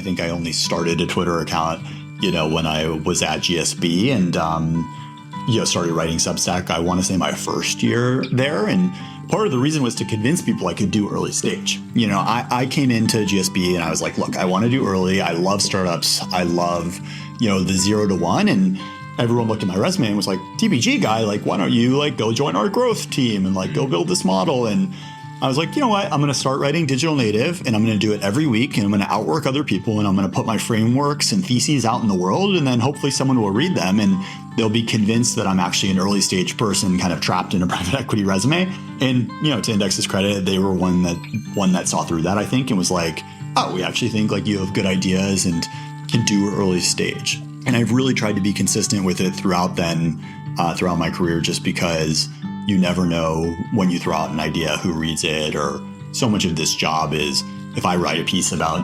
think I only started a Twitter account, when I was at GSB and, started writing Substack, I want to say my first year there. And part of the reason was to convince people I could do early stage. I came into GSB and I was like, look, I want to do early. I love startups. I love, the 0 to 1. And everyone looked at my resume and was like, TPG guy, like, why don't you go join our growth team and go build this model? And I was like, you know what, I'm going to start writing digital native and I'm going to do it every week and I'm going to outwork other people and I'm going to put my frameworks and theses out in the world and then hopefully someone will read them and they'll be convinced that I'm actually an early stage person kind of trapped in a private equity resume. And, to Index's credit, they were one that saw through that, I think, and was like, oh, we actually think you have good ideas and can do early stage. And I've really tried to be consistent with it throughout my career, just because you never know when you throw out an idea who reads it, or so much of this job is if I write a piece about,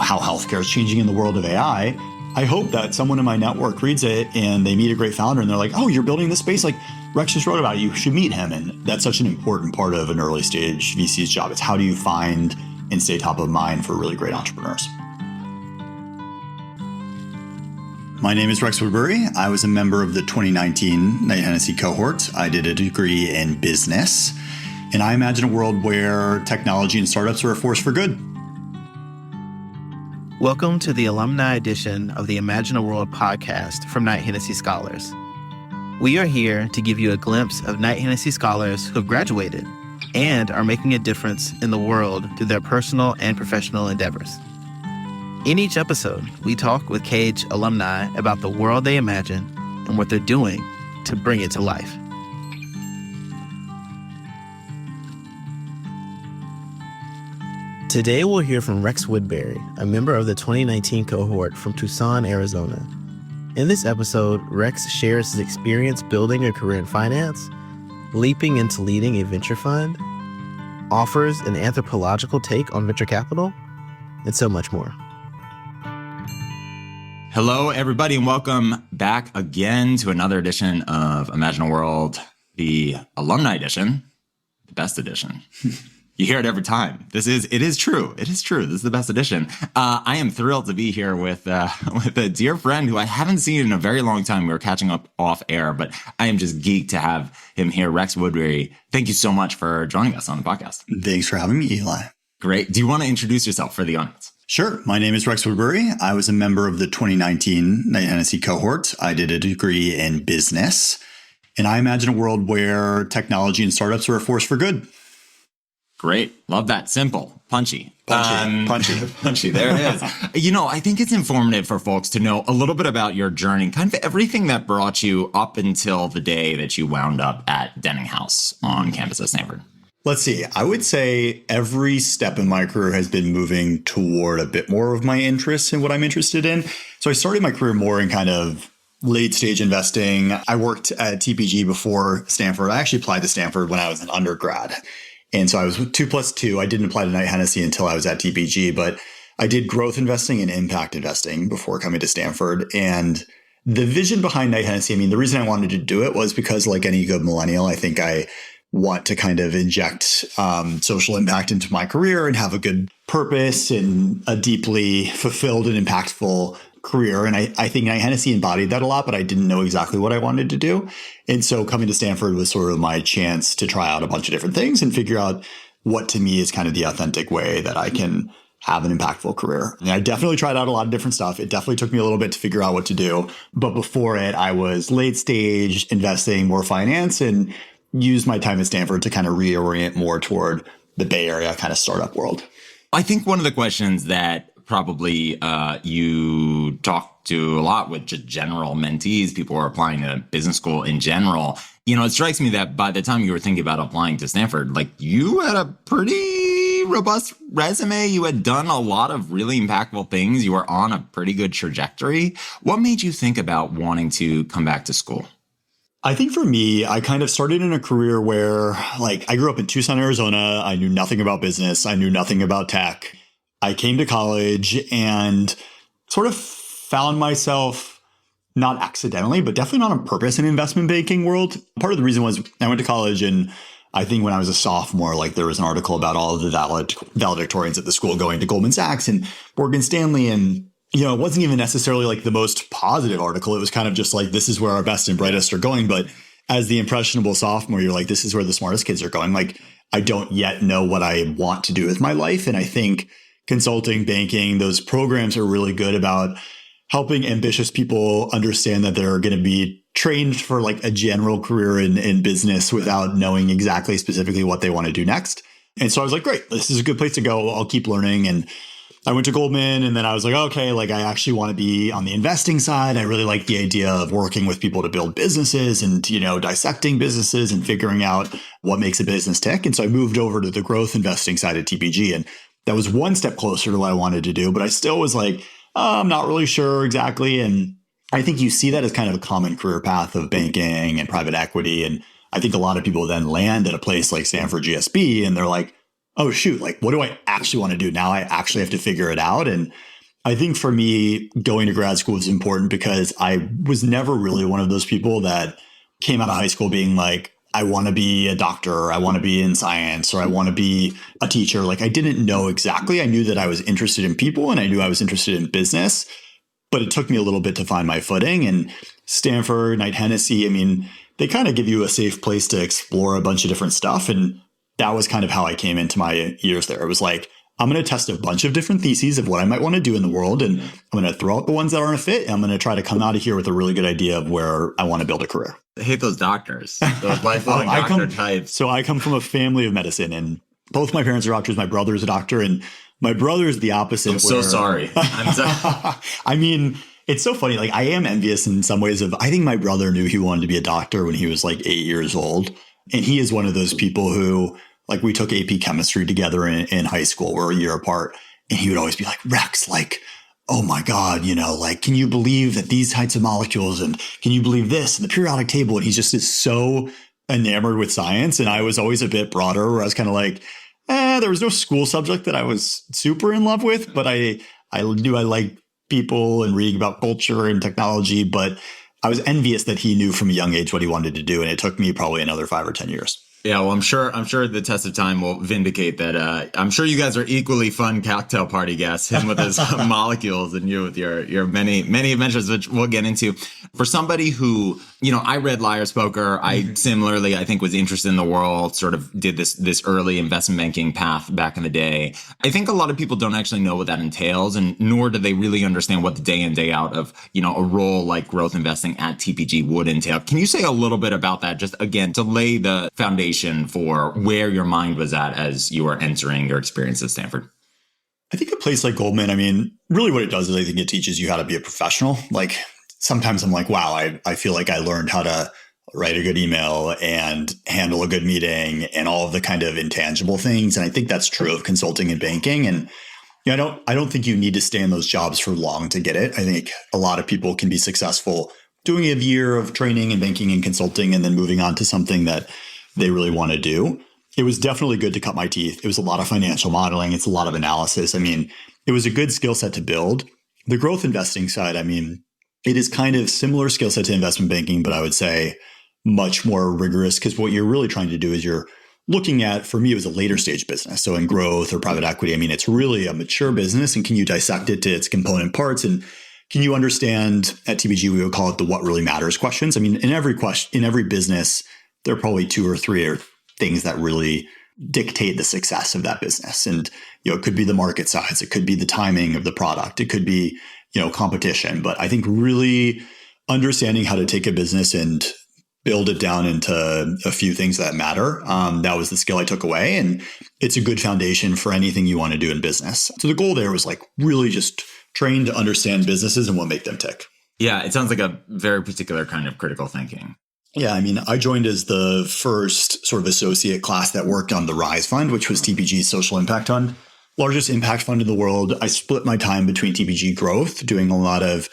how healthcare is changing in the world of AI, I hope that someone in my network reads it and they meet a great founder and they're like, oh, you're building this space, like Rex just wrote about it, you should meet him. And that's such an important part of an early stage VC's job. It's how do you find and stay top of mind for really great entrepreneurs. My name is Rex Woodbury. I was a member of the 2019 Knight-Hennessy cohort. I did a degree in business, and I imagine a world where technology and startups are a force for good. Welcome to the alumni edition of the Imagine a World podcast from Knight-Hennessy Scholars. We are here to give you a glimpse of Knight-Hennessy Scholars who have graduated and are making a difference in the world through their personal and professional endeavors. In each episode, we talk with KH alumni about the world they imagine and what they're doing to bring it to life. Today, we'll hear from Rex Woodbury, a member of the 2019 cohort from Tucson, Arizona. In this episode, Rex shares his experience building a career in finance, leaping into leading a venture fund, offers an anthropological take on venture capital, and so much more. Hello, everybody, and welcome back again to another edition of Imagine a World, the alumni edition, the best edition. You hear it every time. It is true. It is true. This is the best edition. I am thrilled to be here with a dear friend who I haven't seen in a very long time. We were catching up off air, but I am just geeked to have him here. Rex Woodbury, thank you so much for joining us on the podcast. Thanks for having me, Eli. Great. Do you want to introduce yourself for the audience? Sure. My name is Rex Woodbury. I was a member of the 2019 Knight-Hennessy cohort. I did a degree in business, and I imagine a world where technology and startups are a force for good. Great. Love that. Simple. Punchy. Punchy. There it is. I think it's informative for folks to know a little bit about your journey, kind of everything that brought you up until the day that you wound up at Denning House on campus at Stanford. Let's see. I would say every step in my career has been moving toward a bit more of my interests and what I'm interested in. So I started my career more in kind of late stage investing. I worked at TPG before Stanford. I actually applied to Stanford when I was an undergrad. And so I was 2+2. I didn't apply to Knight-Hennessy until I was at TPG, but I did growth investing and impact investing before coming to Stanford. And the vision behind Knight-Hennessy, the reason I wanted to do it was because, like any good millennial, I think I want to kind of inject social impact into my career and have a good purpose and a deeply fulfilled and impactful career. And I think Knight-Hennessy embodied that a lot, but I didn't know exactly what I wanted to do. And so coming to Stanford was sort of my chance to try out a bunch of different things and figure out what to me is kind of the authentic way that I can have an impactful career. And I definitely tried out a lot of different stuff. It definitely took me a little bit to figure out what to do. But before it, I was late stage investing, more finance, and used my time at Stanford to kind of reorient more toward the Bay Area kind of startup world. I think one of the questions that probably you talk to a lot with just general mentees, people who are applying to business school in general, it strikes me that by the time you were thinking about applying to Stanford, you had a pretty robust resume. You had done a lot of really impactful things. You were on a pretty good trajectory. What made you think about wanting to come back to school? I think for me, I kind of started in a career where, I grew up in Tucson, Arizona. I knew nothing about business. I knew nothing about tech. I came to college and sort of found myself, not accidentally, but definitely not on purpose, in investment banking world. Part of the reason was I went to college and I think when I was a sophomore, like there was an article about all of the valedictorians at the school going to Goldman Sachs and Morgan Stanley. And, it wasn't even necessarily like the most positive article. It was kind of just like, this is where our best and brightest are going. But as the impressionable sophomore, you're like, this is where the smartest kids are going. Like, I don't yet know what I want to do with my life. And I think consulting, banking, those programs are really good about helping ambitious people understand that they're going to be trained for like a general career in business without knowing exactly specifically what they want to do next. And so I was like, great, this is a good place to go. I'll keep learning. And I went to Goldman, and then I was like, okay, like I actually want to be on the investing side. I really like the idea of working with people to build businesses and, dissecting businesses and figuring out what makes a business tick. And so I moved over to the growth investing side at TPG. And that was one step closer to what I wanted to do. But I still was like, I'm not really sure exactly. And I think you see that as kind of a common career path of banking and private equity. And I think a lot of people then land at a place like Stanford GSB and they're like, oh, shoot, like, what do I actually want to do? Now I actually have to figure it out. And I think for me, going to grad school was important because I was never really one of those people that came out of high school being like, I want to be a doctor, or I want to be in science, or I want to be a teacher. Like I didn't know exactly. I knew that I was interested in people and I knew I was interested in business, but it took me a little bit to find my footing. And Stanford, Knight-Hennessy, I mean, they kind of give you a safe place to explore a bunch of different stuff. And that was kind of how I came into my years there. It was like, I'm going to test a bunch of different theses of what I might want to do in the world. And I'm going to throw out the ones that aren't a fit. And I'm going to try to come out of here with a really good idea of where I want to build a career. I hate those doctors, those lifelong doctor types. So I come from a family of medicine, and both my parents are doctors. My brother's a doctor, and my brother's the opposite. I'm so sorry. I'm sorry. I mean, it's so funny. Like I am envious in some ways I think my brother knew he wanted to be a doctor when he was like 8 years old. And he is one of those people who, like, we took AP chemistry together in high school. We're a year apart. And he would always be like, Rex, like, oh my God, like, can you believe that these types of molecules, and can you believe this and the periodic table? And he just is so enamored with science. And I was always a bit broader, where I was kind of like, there was no school subject that I was super in love with, but I knew I liked people and reading about culture and technology. But I was envious that he knew from a young age what he wanted to do. And it took me probably another 5 or 10 years. Yeah, well, I'm sure the test of time will vindicate that. I'm sure you guys are equally fun cocktail party guests, him with his molecules and you with your many adventures, which we'll get into. For somebody who, I read Liar's Poker. I similarly, I think, was interested in the world, sort of did this early investment banking path back in the day. I think a lot of people don't actually know what that entails, and nor do they really understand what the day in, day out of, a role like growth investing at TPG would entail. Can you say a little bit about that, just again, to lay the foundation for where your mind was at as you were entering your experience at Stanford? I think a place like Goldman, I mean, really what it does is I think it teaches you how to be a professional. Like sometimes I'm like, wow, I feel like I learned how to write a good email and handle a good meeting and all of the kind of intangible things. And I think that's true of consulting and banking. And I don't think you need to stay in those jobs for long to get it. I think a lot of people can be successful doing a year of training in banking and consulting and then moving on to something that they really want to do. It was definitely good to cut my teeth. It was a lot of financial modeling. It's a lot of analysis. I mean, it was a good skill set to build. The growth investing side, I mean, it is kind of similar skill set to investment banking, but I would say much more rigorous, because what you're really trying to do is you're looking at, for me, it was a later stage business. So in growth or private equity, I mean, it's really a mature business, and can you dissect it to its component parts? And can you understand, at TPG, we would call it the what really matters questions. I mean, in every business, there are probably 2 or 3 things that really dictate the success of that business. And, it could be the market size. It could be the timing of the product. It could be, competition. But I think really understanding how to take a business and build it down into a few things that matter. That was the skill I took away. And it's a good foundation for anything you want to do in business. So the goal there was like really just train to understand businesses and what make them tick. Yeah, it sounds like a very particular kind of critical thinking. Yeah, I mean, I joined as the first sort of associate class that worked on the Rise Fund, which was TPG's social impact fund, largest impact fund in the world. I split my time between TPG growth, doing a lot of,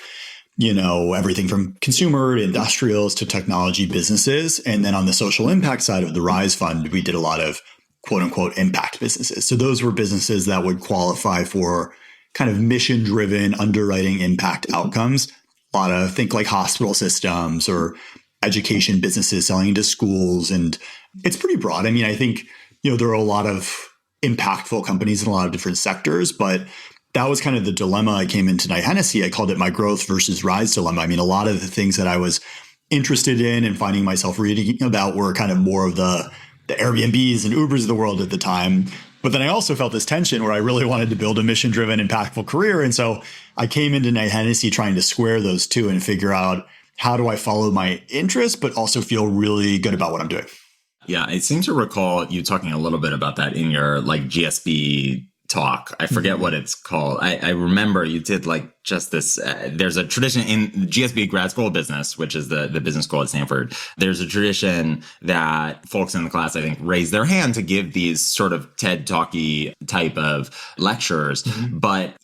everything from consumer to industrials to technology businesses. And then on the social impact side of the Rise Fund, we did a lot of quote unquote impact businesses. So those were businesses that would qualify for kind of mission driven underwriting impact outcomes. A lot of think like hospital systems or education businesses, selling into schools. And it's pretty broad. I mean, I think, there are a lot of impactful companies in a lot of different sectors, but that was kind of the dilemma I came into Knight-Hennessy. I called it my growth versus rise dilemma. I mean, a lot of the things that I was interested in and finding myself reading about were kind of more of the Airbnbs and Ubers of the world at the time. But then I also felt this tension where I really wanted to build a mission-driven, impactful career. And so I came into Knight-Hennessy trying to square those two and figure out, how do I follow my interests, but also feel really good about what I'm doing? Yeah, I seem to recall you talking a little bit about that in your GSB talk. I forget what it's called. I remember you did just this. There's a tradition in GSB grad school of business, which is the business school at Stanford. There's a tradition that folks in the class, I think, raise their hand to give these sort of TED Talky type of lectures. Mm-hmm. But,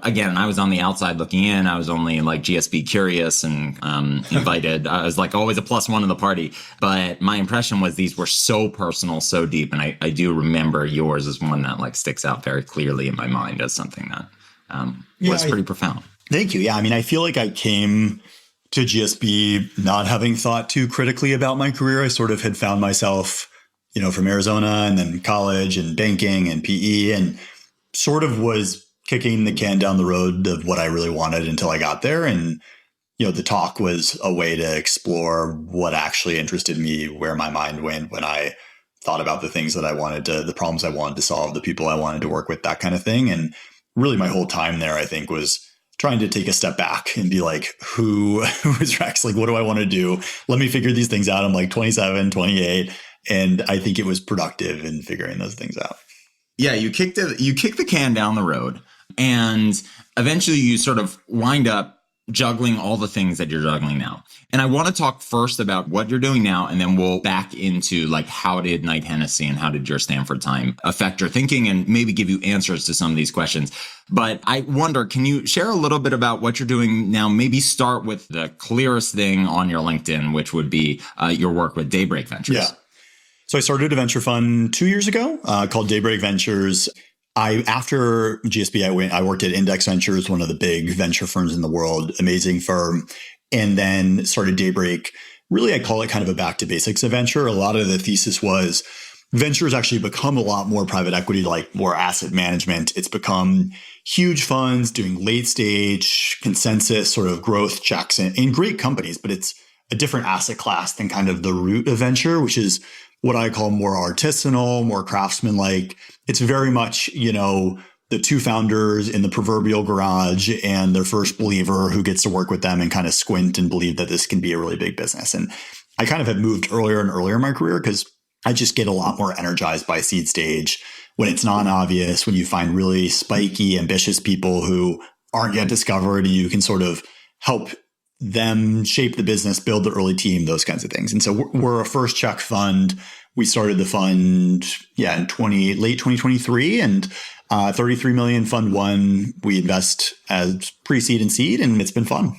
again, I was on the outside looking in. I was only GSB curious and invited. I was always a plus one in the party. But my impression was these were so personal, so deep. And I do remember yours as one that sticks out very clearly in my mind as something that was pretty profound. Thank you. Yeah. I mean, I feel like I came to GSB not having thought too critically about my career. I sort of had found myself, from Arizona and then college and banking and PE, and sort of was kicking the can down the road of what I really wanted until I got there. And, the talk was a way to explore what actually interested me, where my mind went when I thought about the things that I wanted to, the problems I wanted to solve, the people I wanted to work with, that kind of thing. And really my whole time there, I think, was trying to take a step back and be like, who is Rex? What do I want to do? Let me figure these things out. I'm 27, 28. And I think it was productive in figuring those things out. Yeah, you kicked the can down the road, and eventually you sort of wind up juggling all the things that you're juggling now. And I want to talk first about what you're doing now, and then we'll back into how did Knight-Hennessy and how did your Stanford time affect your thinking, and maybe give you answers to some of these questions. But I wonder, can you share a little bit about what you're doing now? Maybe start with the clearest thing on your LinkedIn, which would be your work with Daybreak Ventures. Yeah. So I started a venture fund 2 years ago called Daybreak Ventures. After GSB, I worked at Index Ventures, one of the big venture firms in the world, amazing firm, and then started Daybreak. Really, I call it kind of a back to basics of venture. A lot of the thesis was venture's actually become a lot more private equity, more asset management. It's become huge funds doing late stage consensus sort of growth checks in great companies, but it's a different asset class than kind of the root of venture, which is what I call more artisanal, more craftsman-like. It's very much, the two founders in the proverbial garage and their first believer who gets to work with them and kind of squint and believe that this can be a really big business. And I kind of have moved earlier and earlier in my career because I just get a lot more energized by seed stage when it's non-obvious, when you find really spiky, ambitious people who aren't yet discovered, and you can sort of help them shape the business, build the early team, those kinds of things. And so we're a first check fund. We started the fund, in late 2023, and 33 million fund one. We invest as pre-seed and seed, and it's been fun.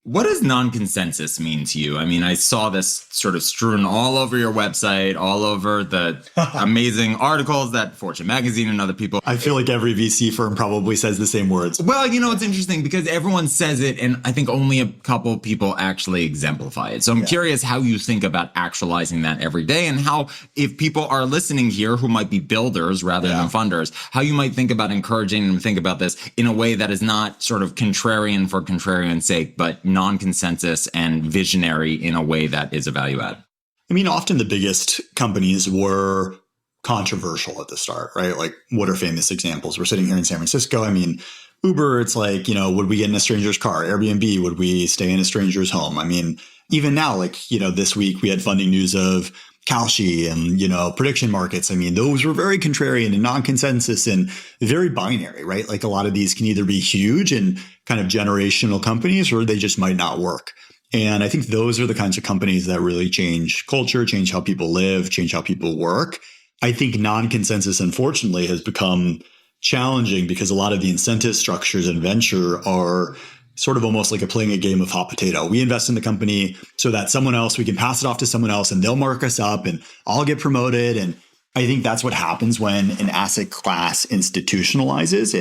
What does non-consensus mean to you? I mean, I saw this sort of strewn all over your website, all over the amazing articles that Fortune Magazine and other people. I feel like every VC firm probably says the same words. Well, it's interesting because everyone says it, and I think only a couple people actually exemplify it. So I'm curious how you think about actualizing that every day, and how, if people are listening here who might be builders rather than funders, how you might think about encouraging them to think about this in a way that is not sort of contrarian for contrarian's sake, but non-consensus and visionary in a way that is a value add. I mean, often the biggest companies were controversial at the start, right? What are famous examples? We're sitting here in San Francisco. I mean, Uber, it's would we get in a stranger's car? Airbnb, would we stay in a stranger's home? I mean, even now, this week we had funding news of Kalshi and, prediction markets. I mean, those were very contrarian and non-consensus and very binary, right? A lot of these can either be huge and kind of generational companies, or they just might not work. And I think those are the kinds of companies that really change culture, change how people live, change how people work. I think non-consensus, unfortunately, has become challenging because a lot of the incentive structures in venture are sort of almost like playing a game of hot potato. We invest in the company so that we can pass it off to someone else and they'll mark us up and I'll get promoted. And I think that's what happens when an asset class institutionalizes.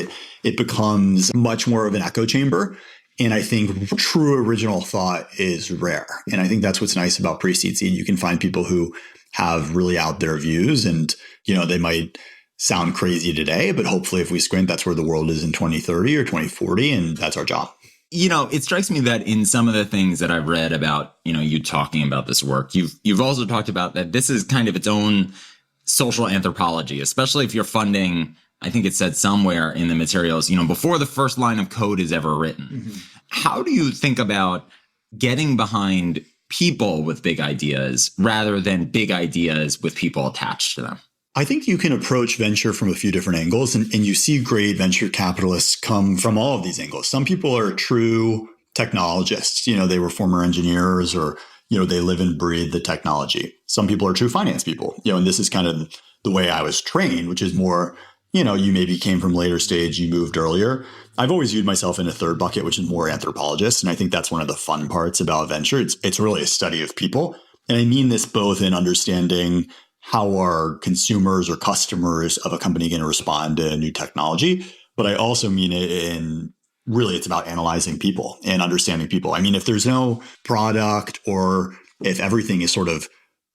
It becomes much more of an echo chamber. And I think true original thought is rare. And I think that's what's nice about pre-seed seed. You can find people who have really out there views, and, they might sound crazy today, but hopefully if we squint, that's where the world is in 2030 or 2040. And that's our job. It strikes me that in some of the things that I've read about, you talking about this work, you've also talked about that this is kind of its own social anthropology, especially if you're funding, I think it said somewhere in the materials, before the first line of code is ever written. Mm-hmm. How do you think about getting behind people with big ideas rather than big ideas with people attached to them? I think you can approach venture from a few different angles, and you see great venture capitalists come from all of these angles. Some people are true technologists. They were former engineers, or, they live and breathe the technology. Some people are true finance people, and this is kind of the way I was trained, which is more, you maybe came from later stage, you moved earlier. I've always viewed myself in a third bucket, which is more anthropologist. And I think that's one of the fun parts about venture. It's really a study of people. And I mean this both in understanding how are consumers or customers of a company going to respond to new technology, but I also mean it in really it's about analyzing people and understanding people. I mean, if there's no product, or if everything is sort of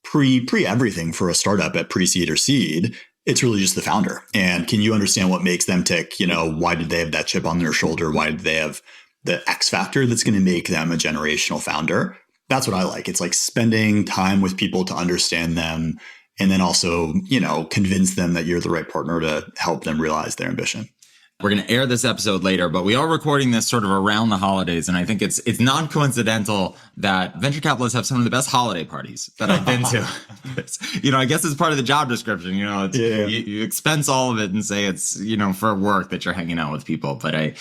pre everything for a startup at pre-seed or seed, it's really just the founder. And can you understand what makes them tick? Why did they have that chip on their shoulder? Why did they have the X factor that's going to make them a generational founder? That's what I like. It's like spending time with people to understand them, and then also, convince them that you're the right partner to help them realize their ambition. We're going to air this episode later, but we are recording this sort of around the holidays. And I think it's non-coincidental that venture capitalists have some of the best holiday parties that I've been to. I guess it's part of the job description. You expense all of it and say it's, for work that you're hanging out with people. But I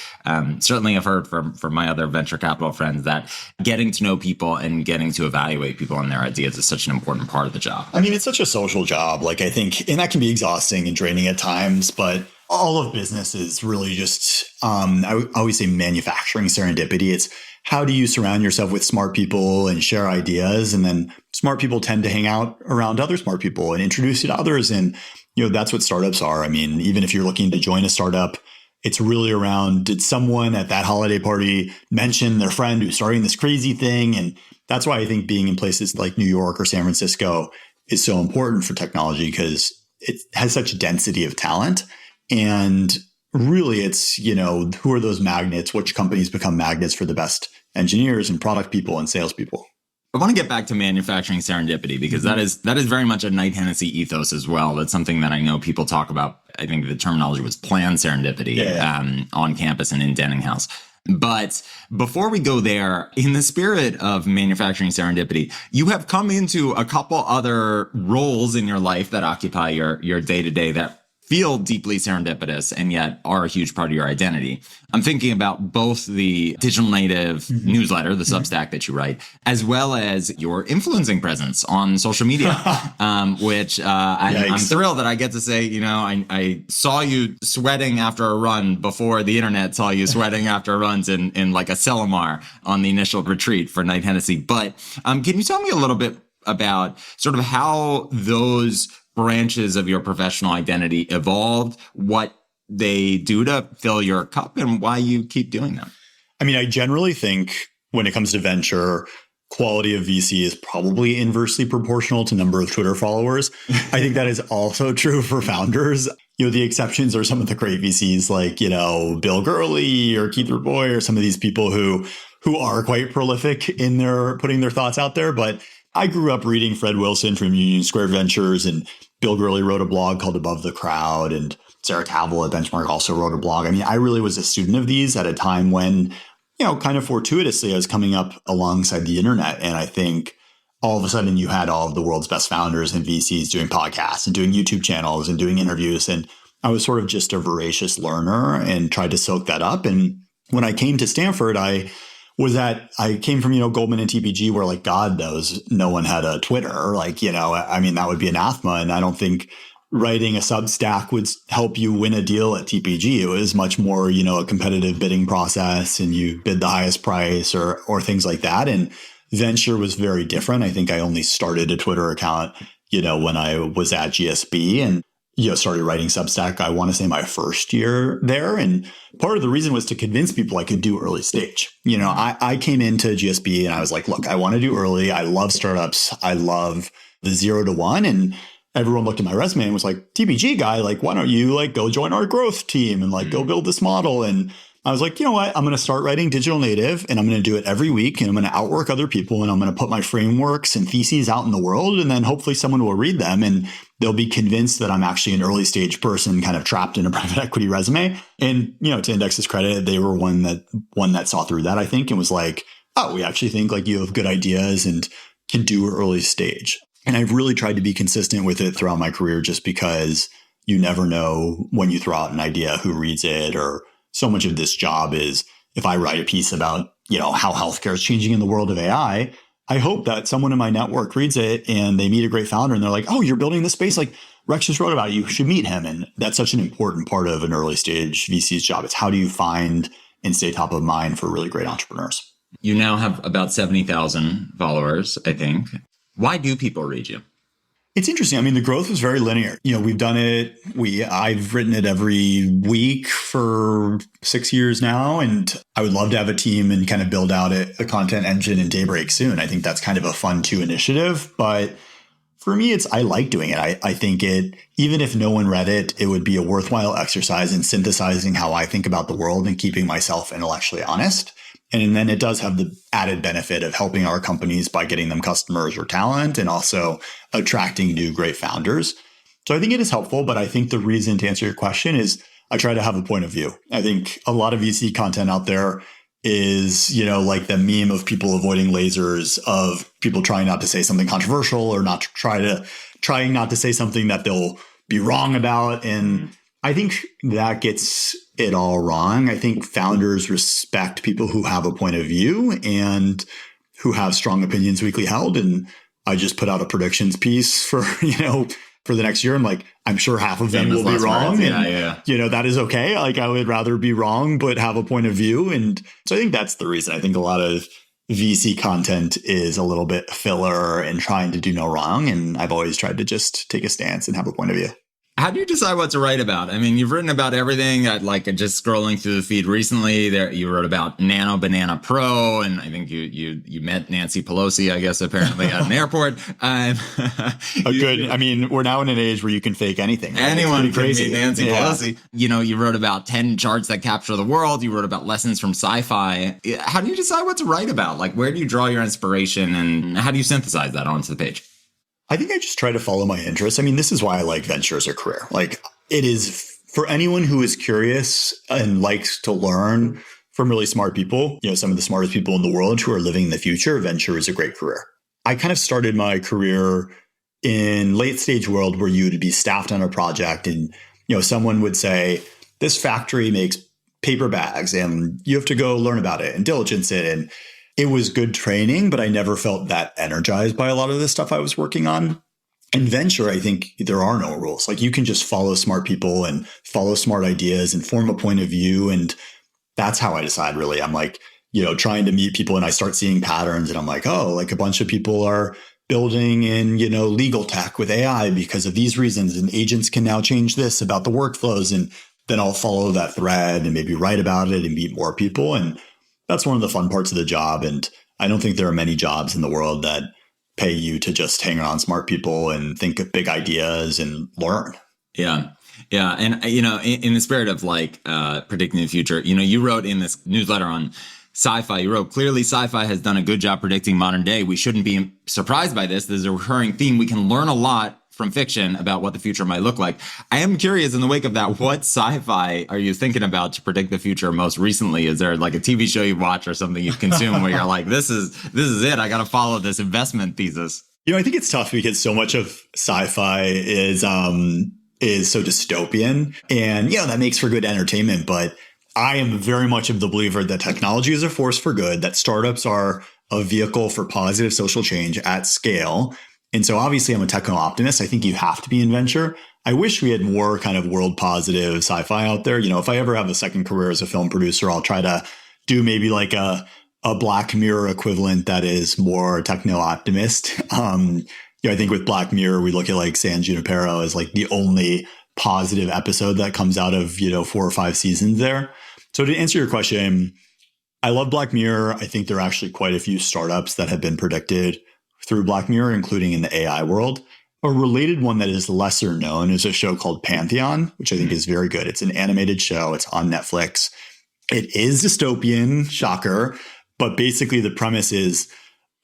certainly have heard from my other venture capital friends that getting to know people and getting to evaluate people and their ideas is such an important part of the job. I mean, it's such a social job. I think, and that can be exhausting and draining at times, but all of business is really just, I always say manufacturing serendipity. It's how do you surround yourself with smart people and share ideas? And then smart people tend to hang out around other smart people and introduce you to others. And, that's what startups are. I mean, even if you're looking to join a startup, it's really around, did someone at that holiday party mention their friend who's starting this crazy thing? And that's why I think being in places like New York or San Francisco is so important for technology, because it has such density of talent. And really, it's, who are those magnets? Which companies become magnets for the best engineers and product people and salespeople? I want to get back to manufacturing serendipity, because that is very much a Knight-Hennessy ethos as well. That's something that I know people talk about. I think the terminology was planned serendipity on campus and in Denning House. But before we go there, in the spirit of manufacturing serendipity, you have come into a couple other roles in your life that occupy your day-to-day that feel deeply serendipitous and yet are a huge part of your identity. I'm thinking about both the digital native newsletter, the Substack that you write, as well as your influencing presence on social media, which I'm thrilled that I get to say, I saw you sweating after a run before the internet saw you sweating after runs in like a Selimar on the initial retreat for Knight-Hennessy. But can you tell me a little bit about sort of how those branches of your professional identity evolved, what they do to fill your cup, and why you keep doing them? I mean, I generally think when it comes to venture, quality of VC is probably inversely proportional to number of Twitter followers. I think that is also true for founders. The exceptions are some of the great VCs like, Bill Gurley or Keith Raboy or some of these people who are quite prolific in their putting their thoughts out there. But I grew up reading Fred Wilson from Union Square Ventures, and Bill Gurley wrote a blog called Above the Crowd, and Sarah Cavill at Benchmark also wrote a blog. I mean, I really was a student of these at a time when, kind of fortuitously I was coming up alongside the internet. And I think all of a sudden you had all of the world's best founders and VCs doing podcasts and doing YouTube channels and doing interviews. And I was sort of just a voracious learner and tried to soak that up. And when I came to Stanford, I came from, Goldman and TPG, where like God knows no one had a Twitter. That would be anathema. And I don't think writing a Substack would help you win a deal at TPG. It was much more, a competitive bidding process, and you bid the highest price or things like that. And venture was very different. I think I only started a Twitter account, when I was at GSB. And started writing Substack, I want to say my first year there. And part of the reason was to convince people I could do early stage. I came into GSB and I was like, look, I want to do early. I love startups. I love the 0 to 1. And everyone looked at my resume and was like, TPG guy, like, why don't you like go join our growth team and like go build this model? And I was like, you know what? I'm going to start writing digital native and I'm going to do it every week and I'm going to outwork other people and I'm going to put my frameworks and theses out in the world. And then hopefully someone will read them and they'll be convinced that I'm actually an early stage person kind of trapped in a private equity resume. And, to Index's credit, they were one that saw through that, I think, and was like, oh, we actually think like you have good ideas and can do early stage. And I've really tried to be consistent with it throughout my career just because you never know when you throw out an idea who reads it. Or so much of this job is if I write a piece about, how healthcare is changing in the world of AI, I hope that someone in my network reads it and they meet a great founder and they're like, oh, you're building this space like Rex just wrote about, you should meet him. And that's such an important part of an early stage VC's job. It's how do you find and stay top of mind for really great entrepreneurs? You now have about 70,000 followers, I think. Why do people read you? It's interesting. I mean, the growth was very linear. We've done it. I've written it every week for 6 years now. And I would love to have a team and kind of build out a content engine in Daybreak soon. I think that's kind of a fun initiative. But for me, I like doing it. I think even if no one read it, it would be a worthwhile exercise in synthesizing how I think about the world and keeping myself intellectually honest. And then it does have the added benefit of helping our companies by getting them customers or talent and also attracting new great founders. So I think it is helpful, but I think the reason to answer your question is I try to have a point of view. I think a lot of VC content out there is, like the meme of people avoiding lasers, of people trying not to say something controversial or trying not to say something that they'll be wrong about. And I think that gets it all wrong. I think founders respect people who have a point of view and who have strong opinions weekly held. And I just put out a predictions piece for the next year. I'm like, I'm sure half of them will be wrong. And, that is okay. Like I would rather be wrong, but have a point of view. And so I think that's the reason. I think a lot of VC content is a little bit filler and trying to do no wrong. And I've always tried to just take a stance and have a point of view. How do you decide what to write about? I mean, you've written about everything. Like just scrolling through the feed recently, there you wrote about Nano Banana Pro, and I think you met Nancy Pelosi, I guess, apparently at an airport. Good. I mean, we're now in an age where you can fake anything. Right? Anyone can meet Nancy Pelosi. You wrote about 10 charts that capture the world. You wrote about lessons from sci-fi. How do you decide what to write about? Like, where do you draw your inspiration, and how do you synthesize that onto the page? I think I just try to follow my interests. I mean, this is why I like venture as a career. Like it is for anyone who is curious and likes to learn from really smart people, some of the smartest people in the world who are living in the future, venture is a great career. I kind of started my career in late stage world where you would be staffed on a project and, someone would say, this factory makes paper bags and you have to go learn about it and diligence it. And it was good training, but I never felt that energized by a lot of the stuff I was working on. In venture, I think there are no rules. Like you can just follow smart people and follow smart ideas and form a point of view. And that's how I decide, really. I'm like, trying to meet people and I start seeing patterns and I'm like, oh, like a bunch of people are building in, legal tech with AI because of these reasons. And agents can now change this about the workflows. And then I'll follow that thread and maybe write about it and meet more people. And that's one of the fun parts of the job. And I don't think there are many jobs in the world that pay you to just hang around smart people and think of big ideas and learn. Yeah. Yeah. And, in the spirit of like predicting the future, you wrote in this newsletter on sci-fi, you wrote, clearly sci-fi has done a good job predicting modern day. We shouldn't be surprised by this. There's a recurring theme. We can learn a lot from fiction about what the future might look like. I am curious, in the wake of that, what sci-fi are you thinking about to predict the future most recently? Is there like a TV show you watch or something you consume where you're like, this is it. I got to follow this investment thesis. I think it's tough because so much of sci-fi is so dystopian, and that makes for good entertainment. But I am very much of the believer that technology is a force for good, that startups are a vehicle for positive social change at scale. And so obviously I'm a techno optimist. I think you have to be in venture. I wish we had more kind of world positive sci-fi out there. If I ever have a second career as a film producer, I'll try to do maybe like a Black Mirror equivalent that is more techno optimist. I think with Black Mirror, we look at like San Junipero as like the only positive episode that comes out of, 4 or 5 seasons there. So to answer your question, I love Black Mirror. I think there are actually quite a few startups that have been predicted through Black Mirror, including in the AI world. A related one that is lesser known is a show called Pantheon, which I think is very good. It's an animated show. It's on Netflix. It is dystopian, shocker, but basically the premise is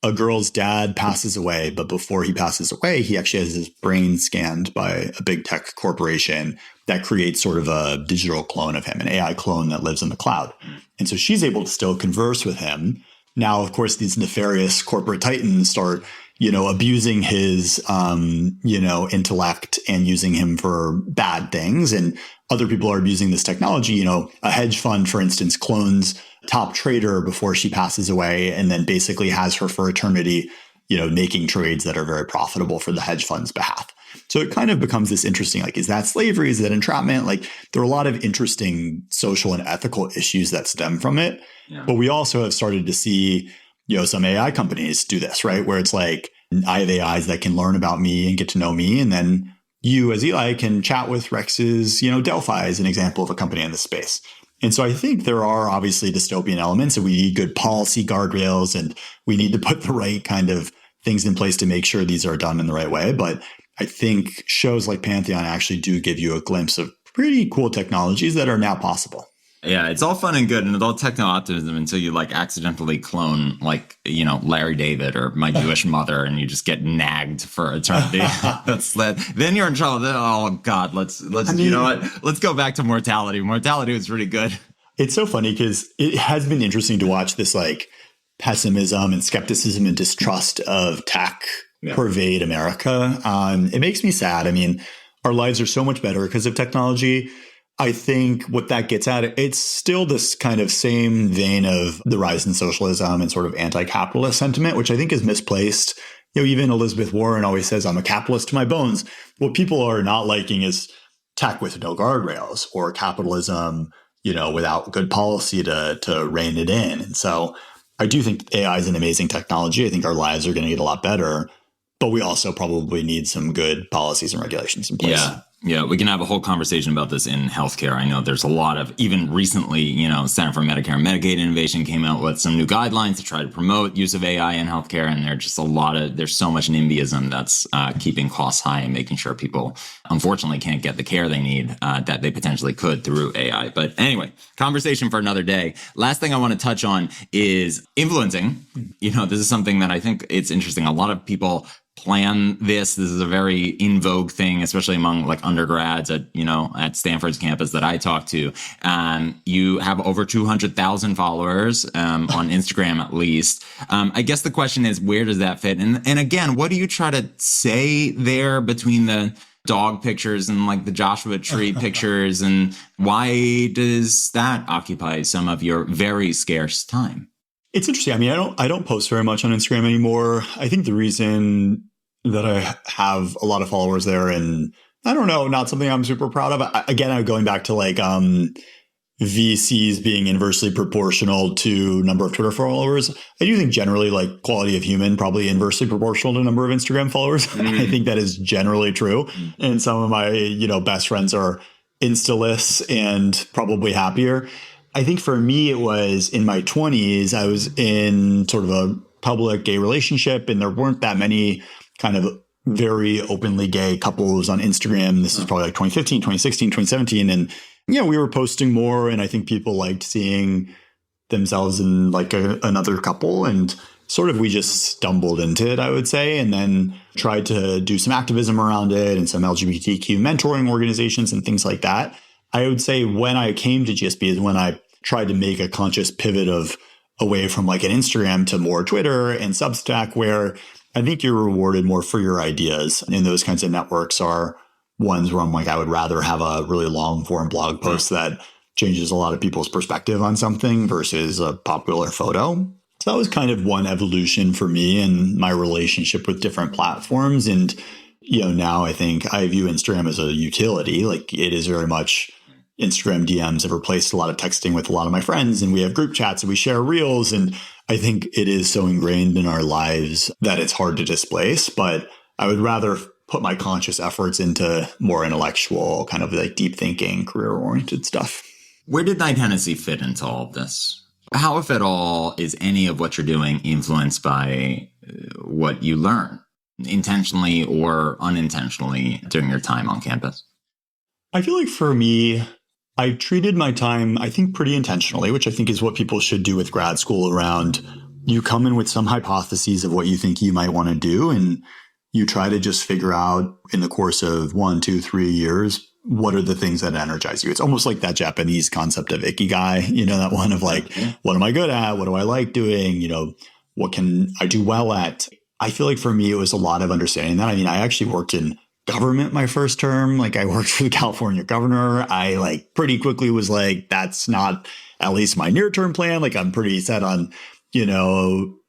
a girl's dad passes away, but before he passes away, he actually has his brain scanned by a big tech corporation that creates sort of a digital clone of him, an AI clone that lives in the cloud. And so she's able to still converse with him. Now, of course, these nefarious corporate titans start, abusing his, intellect and using him for bad things. And other people are abusing this technology. A hedge fund, for instance, clones top trader before she passes away and then basically has her for eternity, making trades that are very profitable for the hedge fund's behalf. So it kind of becomes this interesting, like, is that slavery? Is that entrapment? Like, there are a lot of interesting social and ethical issues that stem from it. Yeah. But we also have started to see, some AI companies do this, right? Where it's like, I have AIs that can learn about me and get to know me. And then you as Eli can chat with Rex's, Delphi as an example of a company in this space. And so I think there are obviously dystopian elements and we need good policy guardrails and we need to put the right kind of things in place to make sure these are done in the right way. But I think shows like Pantheon actually do give you a glimpse of pretty cool technologies that are now possible. Yeah, it's all fun and good and it's all techno-optimism until you accidentally clone Larry David or my Jewish mother and you just get nagged for eternity. Then you're in trouble. Oh God, let's you know what? Let's go back to mortality. Mortality was really good. It's so funny because it has been interesting to watch this pessimism and skepticism and distrust of tech pervade America. It makes me sad. I mean, our lives are so much better because of technology. I think what that gets at, it's still this kind of same vein of the rise in socialism and sort of anti-capitalist sentiment, which I think is misplaced. Even Elizabeth Warren always says, I'm a capitalist to my bones. What people are not liking is tech with no guardrails or capitalism, without good policy to rein it in. And so I do think AI is an amazing technology. I think our lives are going to get a lot better, but we also probably need some good policies and regulations in place. Yeah, we can have a whole conversation about this in healthcare. I know there's a lot of, even recently, Center for Medicare and Medicaid Innovation came out with some new guidelines to try to promote use of AI in healthcare. And there's so much NIMBYism that's keeping costs high and making sure people, unfortunately, can't get the care they need that they potentially could through AI. But anyway, conversation for another day. Last thing I want to touch on is influencing. This is something that I think it's interesting. A lot of people plan this. This is a very in vogue thing, especially among undergrads at Stanford's campus that I talk to. You have over 200,000 followers on Instagram, at least. I guess the question is, where does that fit? And again, what do you try to say there between the dog pictures and the Joshua Tree pictures? And why does that occupy some of your very scarce time? It's interesting. I mean, I don't post very much on Instagram anymore. I think the reason that I have a lot of followers there, and I don't know, not something I'm super proud of. Again, I'm going back to VCs being inversely proportional to number of Twitter followers. I do think generally quality of human probably inversely proportional to number of Instagram followers. Mm-hmm. I think that is generally true. And some of my, best friends are Insta-lists and probably happier. I think for me, it was in my 20s, I was in sort of a public gay relationship and there weren't that many kind of very openly gay couples on Instagram. This is probably 2015, 2016, 2017. And we were posting more and I think people liked seeing themselves in another couple and sort of we just stumbled into it, I would say, and then tried to do some activism around it and some LGBTQ mentoring organizations and things like that. I would say when I came to GSB is when I tried to make a conscious pivot away from an Instagram to more Twitter and Substack, where I think you're rewarded more for your ideas. And those kinds of networks are ones where I'm I would rather have a really long form blog post that changes a lot of people's perspective on something versus a popular photo. So that was kind of one evolution for me and my relationship with different platforms. And, now I think I view Instagram as a utility. It is very much Instagram DMs have replaced a lot of texting with a lot of my friends, and we have group chats and we share reels. And I think it is so ingrained in our lives that it's hard to displace. But I would rather put my conscious efforts into more intellectual, kind of like deep thinking, career-oriented stuff. Where did Knight-Hennessy fit into all of this? How, if at all, is any of what you're doing influenced by what you learn, intentionally or unintentionally, during your time on campus? I feel like for me, I treated my time, I think, pretty intentionally, which I think is what people should do with grad school around. You come in with some hypotheses of what you think you might want to do, and you try to just figure out in the course of 1, 2, 3 years, what are the things that energize you? It's almost like that Japanese concept of ikigai, that one of like, what am I good at? What do I like doing? What can I do well at? I feel like for me, it was a lot of understanding that. I mean, I actually worked in government my first term. Like I worked for the California governor. I like pretty quickly was like, that's not at least my near-term plan. Like I'm pretty set on,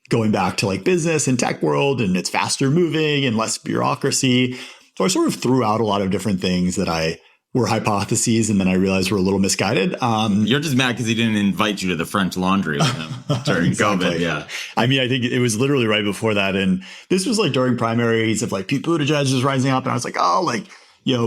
going back to like business and tech world, and it's faster moving and less bureaucracy. So I sort of threw out a lot of different things that were hypotheses, and then I realized were a little misguided. You're just mad because he didn't invite you to the French Laundry with him during Exactly. COVID. Yeah. I mean, I think it was literally right before that. And this was like during primaries of like Pete Buttigieg was rising up. And I was like, oh, like,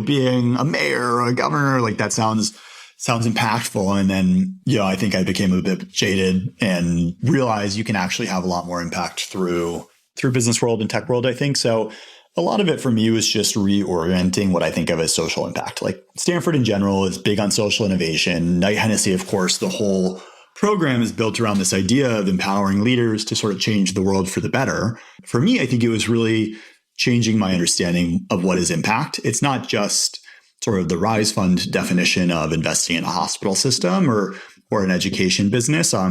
being a mayor or a governor, like that sounds impactful. And then, I think I became a bit jaded and realized you can actually have a lot more impact through business world and tech world, I think. So a lot of it for me was just reorienting what I think of as social impact. Like Stanford in general is big on social innovation. Knight-Hennessy, of course, the whole program is built around this idea of empowering leaders to sort of change the world for the better. For me, I think it was really changing my understanding of what is impact. It's not just sort of the Rise Fund definition of investing in a hospital system or an education business. I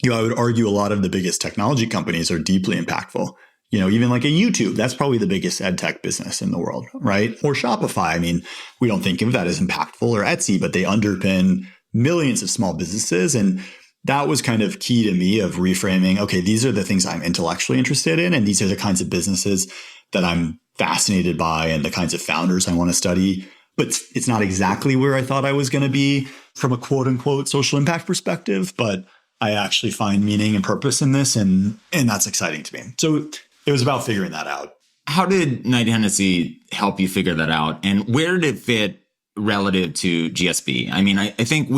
would argue a lot of the biggest technology companies are deeply impactful. Even like a YouTube, that's probably the biggest ed tech business in the world, right? Or Shopify. I mean, we don't think of that as impactful, or Etsy, but they underpin millions of small businesses. And that was kind of key to me of reframing, okay, these are the things I'm intellectually interested in, and these are the kinds of businesses that I'm fascinated by and the kinds of founders I want to study. But it's not exactly where I thought I was going to be from a quote unquote social impact perspective, but I actually find meaning and purpose in this, and that's exciting to me. So it was about figuring that out. How did Knight-Hennessy help you figure that out? And where did it fit relative to GSB? I mean, I think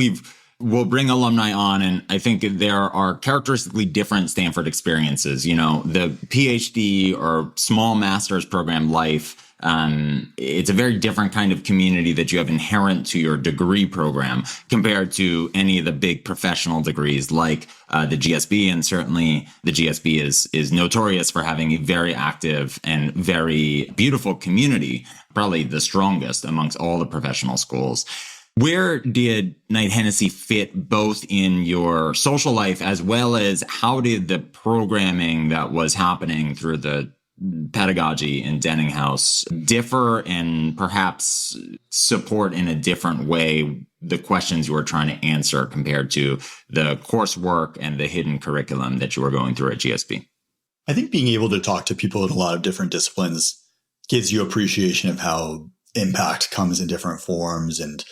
we'll bring alumni on, and I think there are characteristically different Stanford experiences. The PhD or small master's program life, it's a very different kind of community that you have inherent to your degree program compared to any of the big professional degrees like the GSB. And certainly the GSB is notorious for having a very active and very beautiful community, probably the strongest amongst all the professional schools. Where did Knight-Hennessy fit both in your social life as well as how did the programming that was happening through the pedagogy in Denning House differ and perhaps support in a different way the questions you were trying to answer compared to the coursework and the hidden curriculum that you were going through at GSB? I think being able to talk to people in a lot of different disciplines gives you appreciation of how impact comes in different forms. And,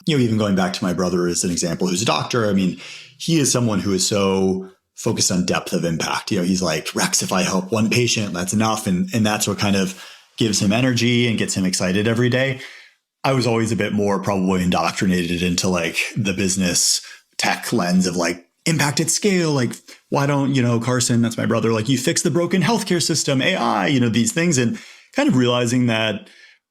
even going back to my brother as an example, who's a doctor, I mean, he is someone who is so focused on depth of impact. He's like, Rex, if I help one patient, that's enough. And that's what kind of gives him energy and gets him excited every day. I was always a bit more probably indoctrinated into like the business tech lens of like impact at scale. Like, why don't, Carson, that's my brother, like you fix the broken healthcare system, AI, these things, and kind of realizing that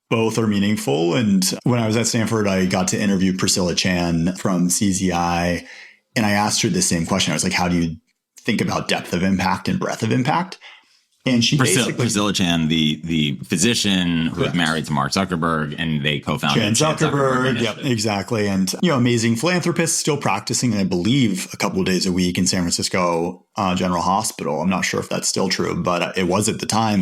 both are meaningful. And when I was at Stanford, I got to interview Priscilla Chan from CZI. And I asked her the same question. I was like, how do you think about depth of impact and breadth of impact? And she Priscilla Chan, the physician who was married to Mark Zuckerberg, and they co-founded Chan Zuckerberg. Yep, exactly. And amazing philanthropist, still practicing, I believe, a couple of days a week in San Francisco General Hospital. I'm not sure if that's still true, but it was at the time.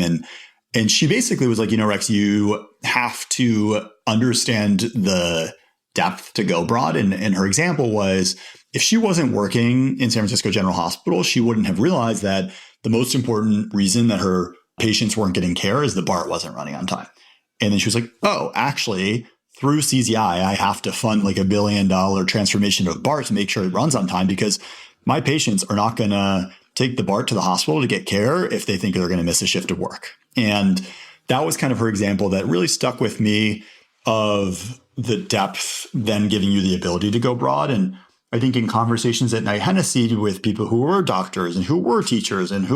And she basically was like, Rex, you have to understand the depth to go broad. And her example was, if she wasn't working in San Francisco General Hospital, she wouldn't have realized that the most important reason that her patients weren't getting care is the BART wasn't running on time. And then she was like, oh, actually, through CZI, I have to fund like $1 billion transformation of BART to make sure it runs on time, because my patients are not going to take the BART to the hospital to get care if they think they're going to miss a shift of work. And that was kind of her example that really stuck with me of the depth then giving you the ability to go broad. And I think in conversations at Knight-Hennessy with people who were doctors and who were teachers and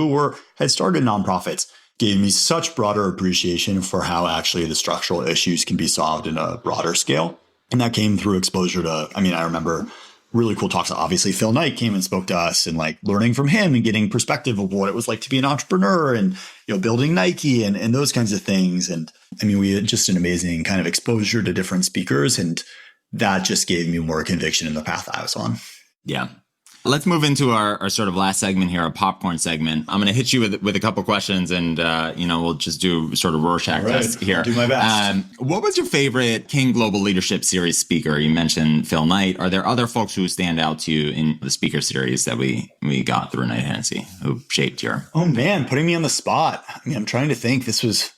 had started nonprofits, gave me such broader appreciation for how actually the structural issues can be solved in a broader scale. And that came through exposure to, I remember really cool talks. Obviously, Phil Knight came and spoke to us, and like learning from him and getting perspective of what it was like to be an entrepreneur and, building Nike and those kinds of things. And we had just an amazing kind of exposure to different speakers, and that just gave me more conviction in the path I was on. Yeah. Let's move into our sort of last segment here, our popcorn segment. I'm going to hit you with a couple questions, and we'll just do sort of Rorschach test here. I'll do my best. What was your favorite King Global Leadership Series speaker? You mentioned Phil Knight. Are there other folks who stand out to you in the speaker series that we got through Knight-Hennessy who shaped your? Oh man, putting me on the spot. I'm trying to think. This was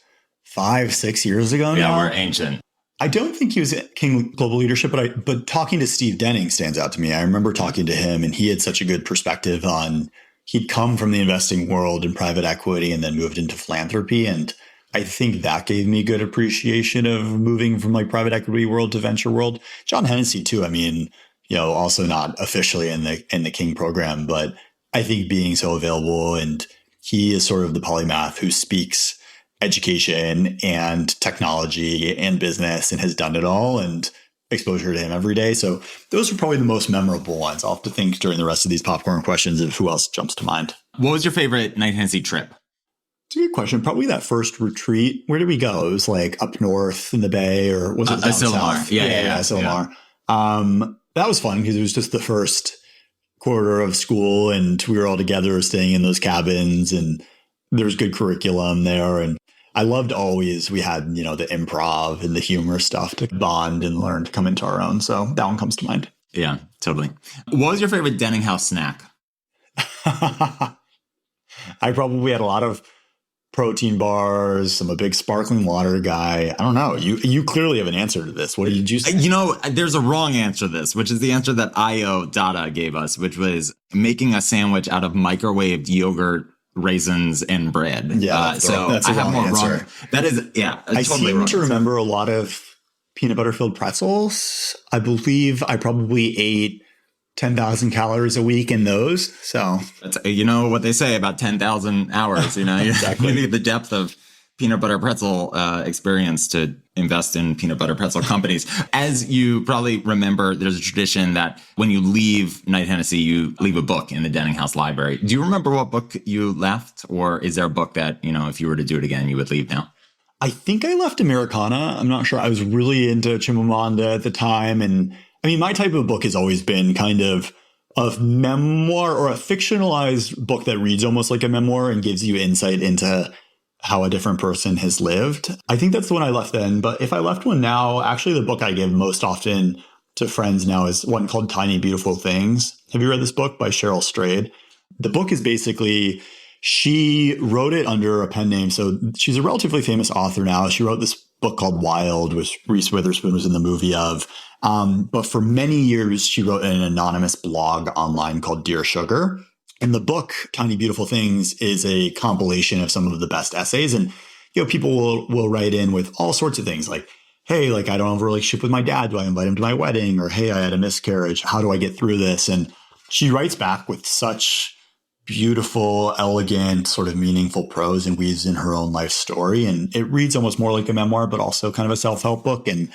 5-6 years ago now. Yeah, we're ancient. I don't think he was at King Global Leadership, but talking to Steve Denning stands out to me. I remember talking to him, and he had such a good perspective on, he'd come from the investing world and private equity and then moved into philanthropy. And I think that gave me good appreciation of moving from like private equity world to venture world. John Hennessy too. Also not officially in the King program, but I think being so available, and he is sort of the polymath who speaks education and technology and business and has done it all, and exposure to him every day. So those are probably the most memorable ones. I'll have to think during the rest of these popcorn questions of who else jumps to mind. What was your favorite Knight-Hennessy trip? It's a good question. Probably that first retreat. Where did we go? It was like up north in the Bay, or was it down south? Yeah, Silmar. That was fun because it was just the first quarter of school, and we were all together staying in those cabins, and there was good curriculum there. And I loved always, we had, the improv and the humor stuff to bond and learn to come into our own. So that one comes to mind. Yeah, totally. What was your favorite Denning House snack? I probably had a lot of protein bars. I'm a big sparkling water guy. I don't know. You clearly have an answer to this. What did you say? There's a wrong answer to this, which is the answer that Io Dada gave us, which was making a sandwich out of microwaved yogurt, raisins, and bread. Yeah, that's I have more answer. Wrong. That is, yeah. I totally seem to remember a lot of peanut butter filled pretzels. I believe I probably ate 10,000 calories a week in those. So that's, what they say about 10,000 hours. Exactly. You need the depth of peanut butter pretzel experience to invest in peanut butter pretzel companies. As you probably remember, there's a tradition that when you leave Knight-Hennessy, you leave a book in the Denning House Library. Do you remember what book you left? Or is there a book that, if you were to do it again, you would leave now? I think I left Americana. I'm not sure. I was really into Chimamanda at the time. And my type of book has always been kind of a memoir or a fictionalized book that reads almost like a memoir and gives you insight into how a different person has lived. I think that's the one I left then. But if I left one now, actually the book I give most often to friends now is one called Tiny Beautiful Things. Have you read this book by Cheryl Strayed? The book is basically, she wrote it under a pen name. So she's a relatively famous author now. She wrote this book called Wild, which Reese Witherspoon was in the movie of. But for many years, she wrote an anonymous blog online called Dear Sugar. And the book, Tiny Beautiful Things, is a compilation of some of the best essays. And, people will write in with all sorts of things like, hey, I don't have a relationship with my dad. Do I invite him to my wedding? Or, hey, I had a miscarriage. How do I get through this? And she writes back with such beautiful, elegant, sort of meaningful prose and weaves in her own life story. And it reads almost more like a memoir, but also kind of a self-help book. And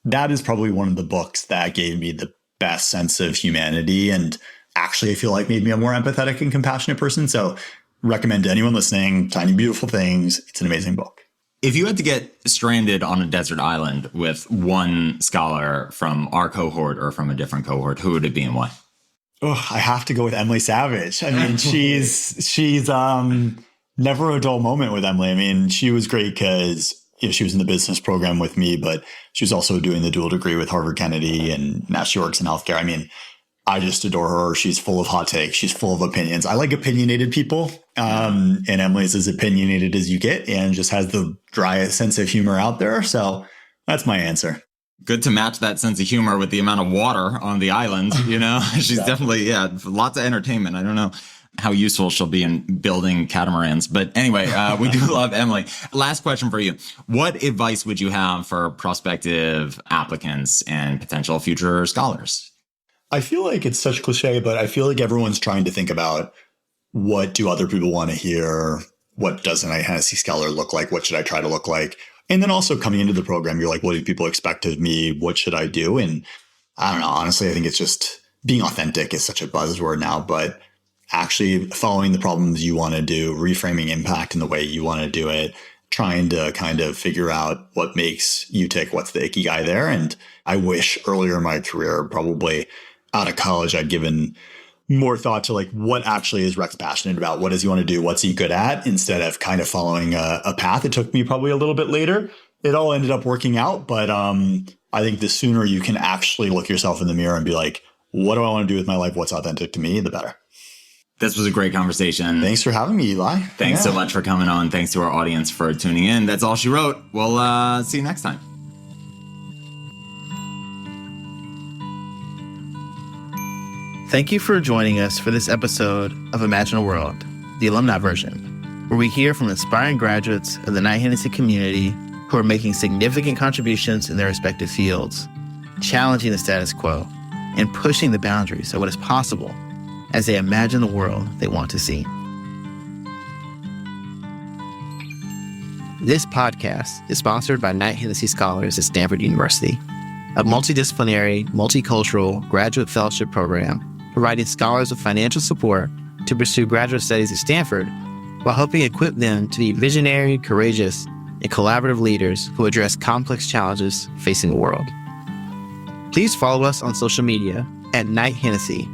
that is probably one of the books that gave me the best sense of humanity, and actually I feel like made me a more empathetic and compassionate person. So recommend to anyone listening, Tiny Beautiful Things. It's an amazing book. If you had to get stranded on a desert island with one scholar from our cohort or from a different cohort, who would it be and why? Oh, I have to go with Emily Savage. She's never a dull moment with Emily. She was great because she was in the business program with me, but she was also doing the dual degree with Harvard Kennedy, and now she works in healthcare. I just adore her. She's full of hot takes. She's full of opinions. I like opinionated people. And Emily's as opinionated as you get and just has the driest sense of humor out there. So that's my answer. Good to match that sense of humor with the amount of water on the island. She's definitely, lots of entertainment. I don't know. how useful she'll be in building catamarans. But anyway, we do love Emily. Last question for you. What advice would you have for prospective applicants and potential future scholars? I feel like it's such cliche, but I feel like everyone's trying to think about what do other people want to hear? What does a Knight-Hennessy Scholar look like? What should I try to look like? And then also coming into the program, you're like, what do people expect of me? What should I do? And I don't know. Honestly, I think it's just being authentic is such a buzzword now, but actually following the problems you want to do, reframing impact in the way you want to do it, trying to kind of figure out what makes you tick, what's the ikigai there. And I wish earlier in my career, probably out of college, I'd given more thought to like what actually is Rex passionate about? What does he want to do? What's he good at? Instead of kind of following a path. It took me probably a little bit later. It all ended up working out. But I think the sooner you can actually look yourself in the mirror and be like, what do I want to do with my life? What's authentic to me? The better. This was a great conversation. Thanks for having me, Eli. Thanks so much for coming on. Thanks to our audience for tuning in. That's all she wrote. We'll see you next time. Thank you for joining us for this episode of Imagine a World, the alumni version, where we hear from inspiring graduates of the Knight-Hennessy community who are making significant contributions in their respective fields, challenging the status quo, and pushing the boundaries of what is possible as they imagine the world they want to see. This podcast is sponsored by Knight-Hennessy Scholars at Stanford University, a multidisciplinary, multicultural graduate fellowship program providing scholars with financial support to pursue graduate studies at Stanford while helping equip them to be visionary, courageous, and collaborative leaders who address complex challenges facing the world. Please follow us on social media at Knight-Hennessy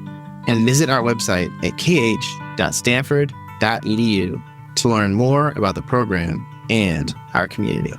and visit our website at kh.stanford.edu to learn more about the program and our community.